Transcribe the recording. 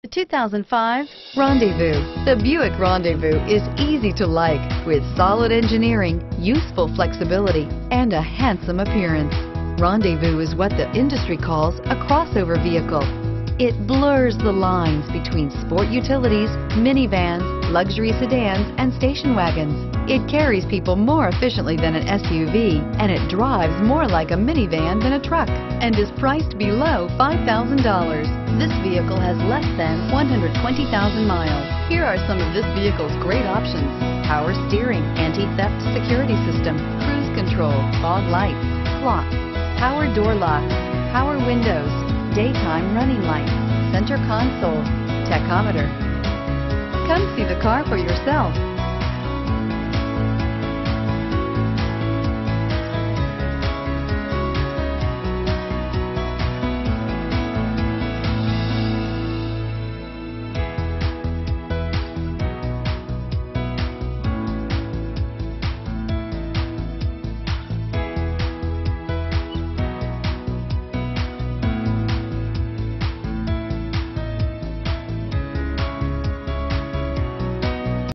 The 2005 Rendezvous. The Buick Rendezvous is easy to like with solid engineering, useful flexibility, and a handsome appearance. Rendezvous is what the industry calls a crossover vehicle. It blurs the lines between sport utilities, minivans, luxury sedans, and station wagons. It carries people more efficiently than an SUV, and it drives more like a minivan than a truck, and is priced below $5,000. This vehicle has less than 120,000 miles. Here are some of this vehicle's great options: power steering, anti-theft security system, cruise control, fog lights, clock, power door locks, power windows, daytime running lights, center console, tachometer. Come see the car for yourself.